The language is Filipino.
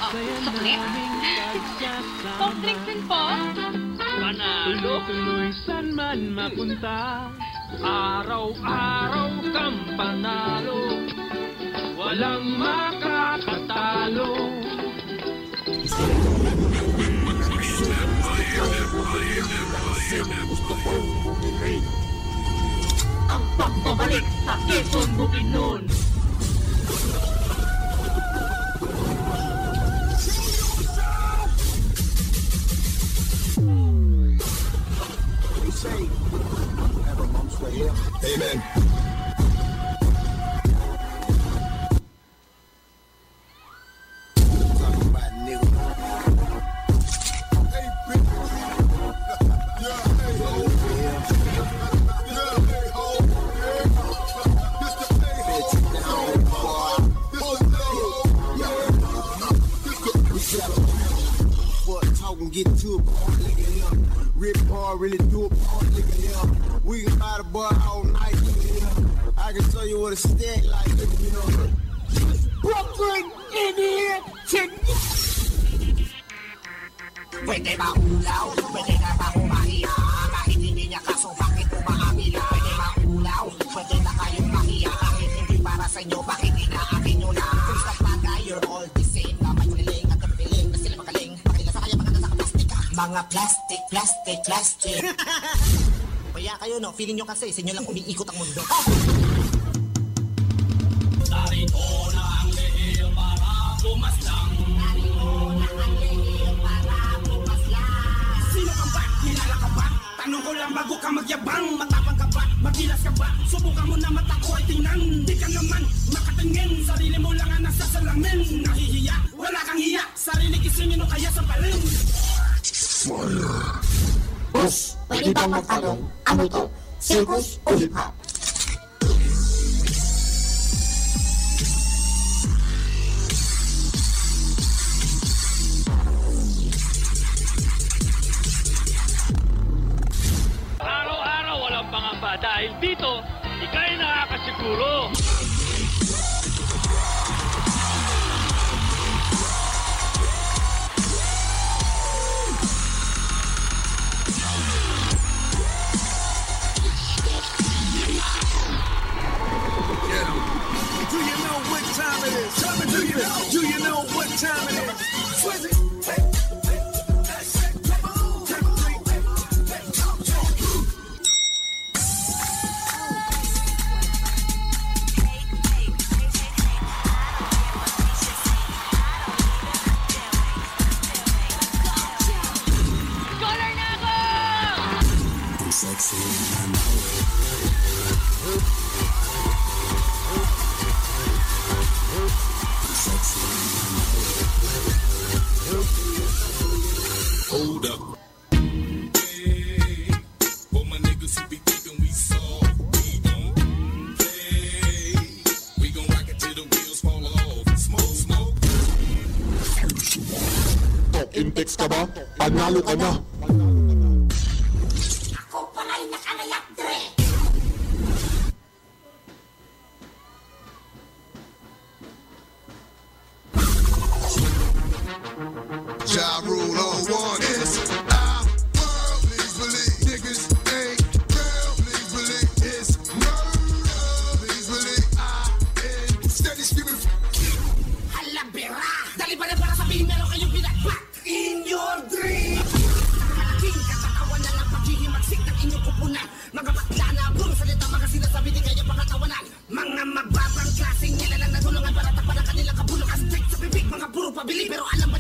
Soft drink? Soft drink din po? Panalo! Tuloy saan man mapunta, araw-araw kang panalo, walang makakatalo. Ang pagbabalik sa Quezon Bukidnon. Amen. Get to a part, nigga, yeah. Rip hard, really do a part, nigga, yeah. We can buy the bar all night, nigga, yeah. I can tell you what a stack like, nigga, you know. Brooklyn in here tonight. Pwede ba ulaw? Pwede ka ba umahiya? Kahit hindi niya kaso, bakit umaamila? Pwede ba ulaw? Pwede na kayong mahiya? Kahit hindi para sa inyo, bakit inaamin nyo na? Kung sa bagay, you're all the same. Kamay uliling at kapiling, na sila magaling. Pakila sa kaya mga nasa kaplastika. Mga plastic, plastic, plastic. Kaya kayo, no? Feeling nyo kasi, sa inyo lang umiikot ang mundo. Narito na ang lihim para bumaslang. Narito na ang lihim para bumaslang. Sino ka ba? Kilala ka ba? Tanong ko lang bago ka magyabang. Matapang ka ba? Magilas ka ba? Subukan mo na mata ko ay tingnan. Di ka naman makatingin. Sarili mo lang ang nasasalamin. Nahihiya, wala kang hiya. Sarili kisingin o kaya sa paling. Fire! Boss, pwede bang magtanong? Ano ito? Circus o hip-hop? Araw-araw walang pangamba dahil dito, ika'y nakakasiguro. Do you know what time it is? Tell me, do you know what time it is? Swizzy, hey, hey, that's it, come on, come on, talk, talk. Scholar na ako! I'm sexy and I know it. I'm sexy and I know it. Hold up. Hey, for my niggas who be thinking we soft, we don't play. We gon' rock it till the wheels fall off. Smoke, smoke. Talking text ka ba? Panalo ka na. Ako pala'y nakalayak, Dre. Ja Rule on one. It's our world. Please believe niggas ain't real. Please believe it's murder. Please believe I am steady screaming. Halabera! Dali ba na para sabihin meron kayong binagbat in your dream? Malaking katatawan na lang paghihimagsik ng inyong kupunan. Mga bakla na puro salita, mga sinasabi di kaya pakatawanan. Mga magbabang klaseng nilalang na tulungan para takpan ang kanilang kabulok. Astig sa bibig, mga puro pabili pero alam ba